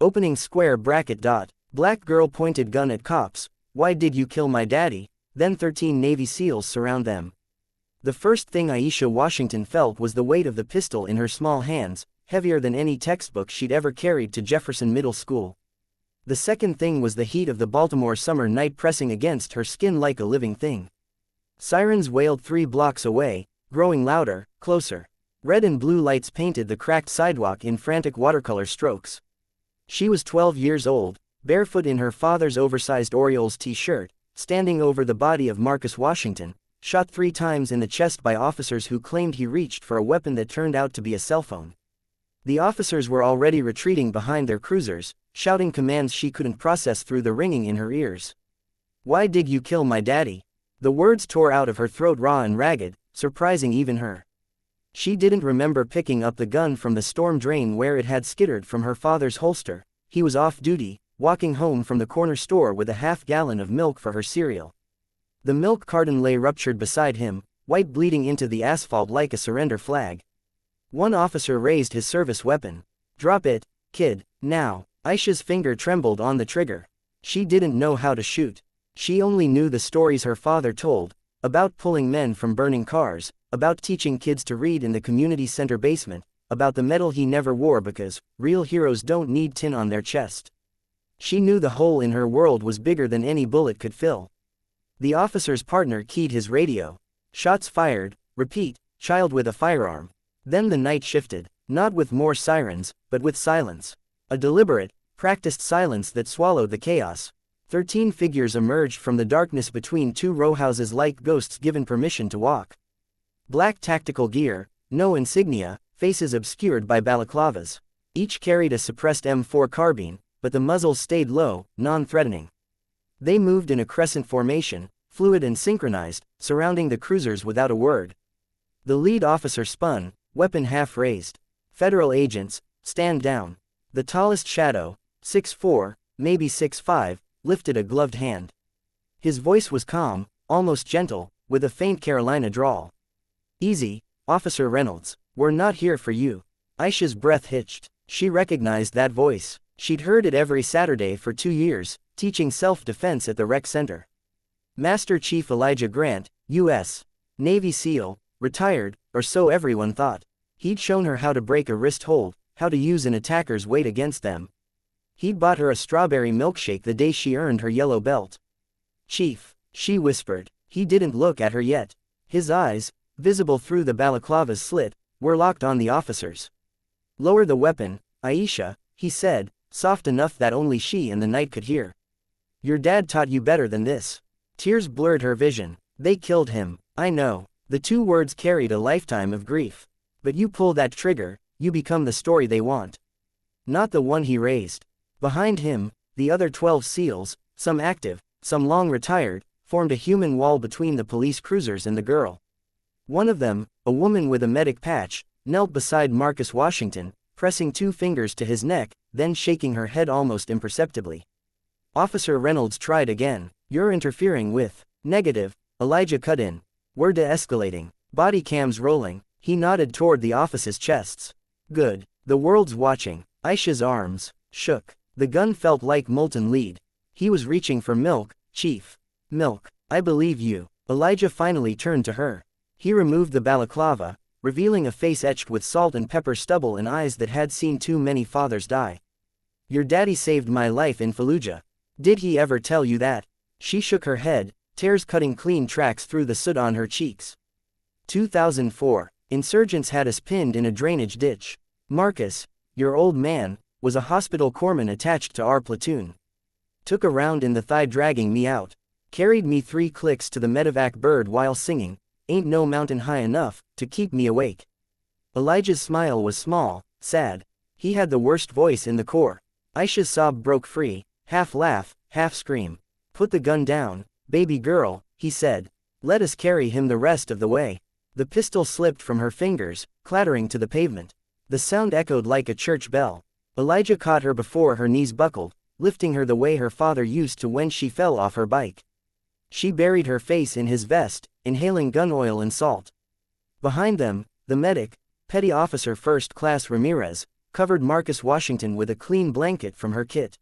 Opening square bracket dot. Black girl pointed gun at cops. Why did you kill my daddy? Then 13 Navy SEALs surround them. The first thing Aisha Washington felt was the weight of the pistol in her small hands, heavier than any textbook she'd ever carried to Jefferson Middle School. The second thing was the heat of the Baltimore summer night pressing against her skin like a living thing. Sirens wailed 3 blocks away, growing louder, closer. Red and blue lights painted the cracked sidewalk in frantic watercolor strokes. She was 12 years old, barefoot in her father's oversized Orioles t-shirt, standing over the body of Marcus Washington, shot 3 times in the chest by officers who claimed he reached for a weapon that turned out to be a cell phone. The officers were already retreating behind their cruisers, shouting commands she couldn't process through the ringing in her ears. Why did you kill my daddy? The words tore out of her throat raw and ragged, surprising even her. She didn't remember picking up the gun from the storm drain where it had skittered from her father's holster. He was off duty, walking home from the corner store with a half-gallon of milk for her cereal. The milk carton lay ruptured beside him, white bleeding into the asphalt like a surrender flag. One officer raised his service weapon. Drop it, kid, now. Aisha's finger trembled on the trigger. She didn't know how to shoot. She only knew the stories her father told, about pulling men from burning cars, about teaching kids to read in the community center basement, about the medal he never wore because real heroes don't need tin on their chest. She knew the hole in her world was bigger than any bullet could fill. The officer's partner keyed his radio. Shots fired, repeat, child with a firearm. Then the night shifted, not with more sirens, but with silence. A deliberate, practiced silence that swallowed the chaos. 13 figures emerged from the darkness between 2 row houses like ghosts given permission to walk. Black tactical gear, no insignia, faces obscured by balaclavas. Each carried a suppressed M4 carbine, but the muzzles stayed low, non-threatening. They moved in a crescent formation, fluid and synchronized, surrounding the cruisers without a word. The lead officer spun, weapon half raised. Federal agents, stand down. The tallest shadow, 6'4", maybe 6'5", lifted a gloved hand. His voice was calm, almost gentle, with a faint Carolina drawl. Easy, Officer Reynolds, we're not here for you. Aisha's breath hitched. She recognized that voice. She'd heard it every Saturday for 2 years, teaching self-defense at the rec center. Master Chief Elijah Grant, U.S. Navy SEAL, retired, or so everyone thought. He'd shown her how to break a wrist hold, how to use an attacker's weight against them. He'd bought her a strawberry milkshake the day she earned her yellow belt. Chief, she whispered. He didn't look at her yet. His eyes, visible through the balaclava's slit, were locked on the officers. Lower the weapon, Aisha, he said, soft enough that only she and the night could hear. Your dad taught you better than this. Tears blurred her vision. They killed him, I know. The 2 words carried a lifetime of grief. But you pull that trigger, you become the story they want. Not the one he raised. Behind him, the other 12 SEALs, some active, some long retired, formed a human wall between the police cruisers and the girl. One of them, a woman with a medic patch, knelt beside Marcus Washington, pressing 2 fingers to his neck, then shaking her head almost imperceptibly. Officer Reynolds tried again. You're interfering with. Negative, Elijah cut in. We're de-escalating. Body cams rolling. He nodded toward the officers' chests. Good. The world's watching. Aisha's arms shook. The gun felt like molten lead. He was reaching for milk, Chief. Milk. I believe you. Elijah finally turned to her. He removed the balaclava, revealing a face etched with salt and pepper stubble and eyes that had seen too many fathers die. Your daddy saved my life in Fallujah. Did he ever tell you that? She shook her head, tears cutting clean tracks through the soot on her cheeks. 2004. Insurgents had us pinned in a drainage ditch. Marcus, your old man, was a hospital corpsman attached to our platoon. Took a round in the thigh dragging me out. Carried me 3 clicks to the medevac bird while singing, Ain't No Mountain High Enough, to keep me awake. Elijah's smile was small, sad. He had the worst voice in the Corps. Aisha's sob broke free, half laugh, half scream. Put the gun down, baby girl, he said. Let us carry him the rest of the way. The pistol slipped from her fingers, clattering to the pavement. The sound echoed like a church bell. Elijah caught her before her knees buckled, lifting her the way her father used to when she fell off her bike. She buried her face in his vest, inhaling gun oil and salt. Behind them, the medic, Petty Officer First Class Ramirez, covered Marcus Washington with a clean blanket from her kit.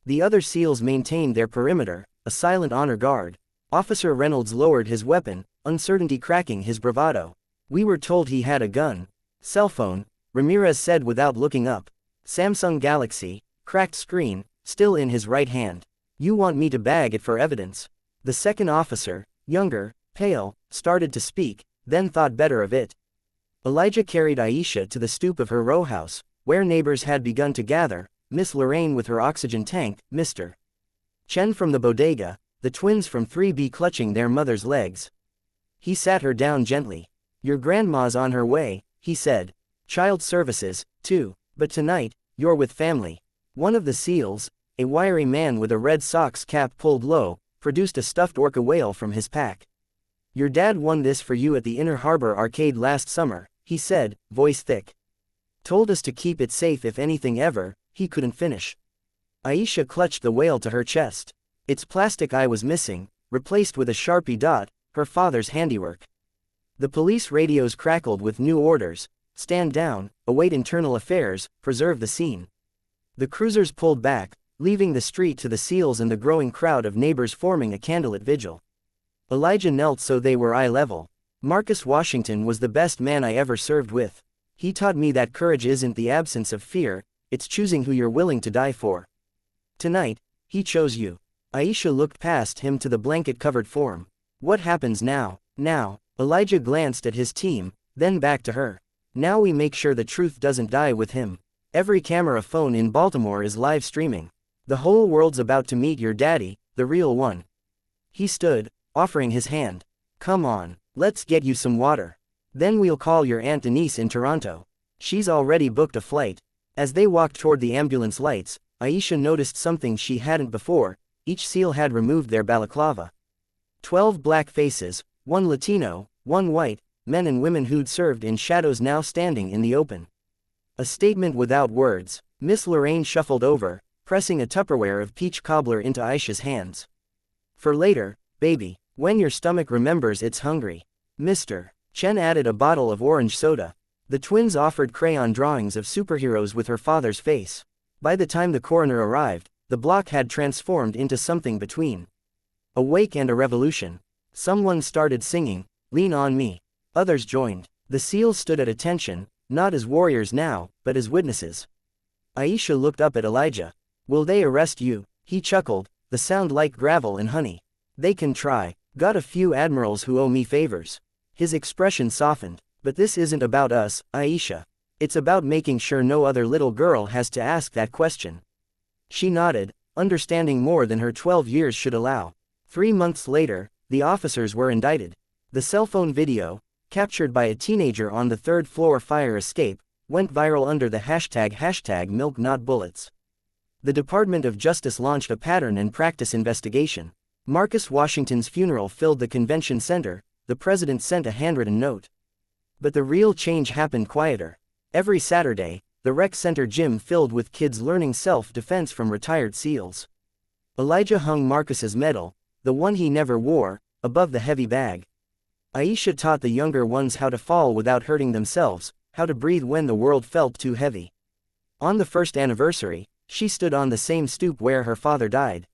The other SEALs maintained their perimeter, a silent honor guard. Officer Reynolds lowered his weapon, uncertainty cracking his bravado. "We were told he had a gun." "Cell phone," Ramirez said without looking up. Samsung Galaxy, cracked screen, still in his right hand. "You want me to bag it for evidence?" The second officer, younger, pale, started to speak, then thought better of it. Elijah carried Aisha to the stoop of her row house, where neighbors had begun to gather, Miss Lorraine with her oxygen tank, Mr. Chen from the bodega, the twins from 3B clutching their mother's legs. He sat her down gently. "Your grandma's on her way," he said. "Child services, too, but tonight, you're with family." One of the SEALs, a wiry man with a red socks cap pulled low, produced a stuffed orca whale from his pack. "Your dad won this for you at the Inner Harbor Arcade last summer," he said, voice thick. "Told us to keep it safe if anything ever," he couldn't finish. Aisha clutched the whale to her chest. Its plastic eye was missing, replaced with a Sharpie dot, her father's handiwork. The police radios crackled with new orders: stand down, await internal affairs, preserve the scene. The cruisers pulled back, leaving the street to the SEALs and the growing crowd of neighbors forming a candlelit vigil. Elijah knelt so they were eye level. "Marcus Washington was the best man I ever served with. He taught me that courage isn't the absence of fear, it's choosing who you're willing to die for. Tonight, he chose you." Aisha looked past him to the blanket-covered form. "What happens now?" "Now," Elijah glanced at his team, then back to her. "Now we make sure the truth doesn't die with him. Every camera phone in Baltimore is live streaming. The whole world's about to meet your daddy, the real one." He stood, offering his hand. "Come on, let's get you some water. Then we'll call your Aunt Denise in Toronto. She's already booked a flight." As they walked toward the ambulance lights, Aisha noticed something she hadn't before: each SEAL had removed their balaclava. 12 black faces, one Latino, one white, men and women who'd served in shadows now standing in the open. A statement without words. Miss Lorraine shuffled over, pressing a Tupperware of peach cobbler into Aisha's hands. "For later, baby, when your stomach remembers it's hungry." Mr. Chen added a bottle of orange soda. The twins offered crayon drawings of superheroes with her father's face. By the time the coroner arrived, the block had transformed into something between a wake and a revolution. Someone started singing, "Lean on Me." Others joined. The SEALs stood at attention, not as warriors now, but as witnesses. Aisha looked up at Elijah. "Will they arrest you?" He chuckled, the sound like gravel and honey. "They can try. Got a few admirals who owe me favors." His expression softened. "But this isn't about us, Aisha. It's about making sure no other little girl has to ask that question." She nodded, understanding more than her 12 years should allow. 3 months later, the officers were indicted. The cell phone video, captured by a teenager on the third-floor fire escape, went viral under the hashtag milk not bullets. The Department of Justice launched a pattern and practice investigation. Marcus Washington's funeral filled the convention center. The president sent a handwritten note. But the real change happened quieter. Every Saturday, the rec center gym filled with kids learning self-defense from retired SEALs. Elijah hung Marcus's medal, the one he never wore, above the heavy bag. Aisha taught the younger ones how to fall without hurting themselves, how to breathe when the world felt too heavy. On the first anniversary, she stood on the same stoop where her father died.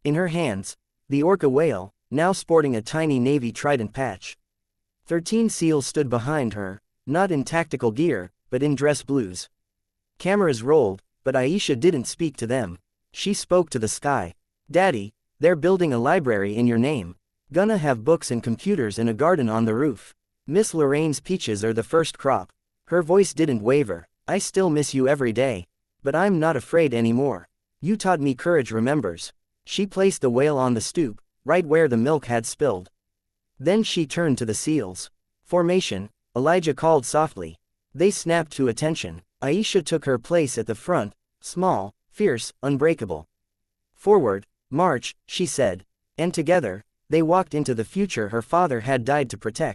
In her hands, the orca whale, now sporting a tiny Navy trident patch. 13 SEALs stood behind her, not in tactical gear, but in dress blues. Cameras rolled, but Aisha didn't speak to them. She spoke to the sky. "Daddy, they're building a library in your name. Gonna have books and computers and a garden on the roof. Miss Lorraine's peaches are the first crop." Her voice didn't waver. "I still miss you every day. But I'm not afraid anymore. You taught me courage remembers." She placed the whale on the stoop, right where the milk had spilled. Then she turned to the SEALs. "Formation," Elijah called softly. They snapped to attention. Aisha took her place at the front, small, fierce, unbreakable. "Forward, march," she said. And together, they walked into the future her father had died to protect.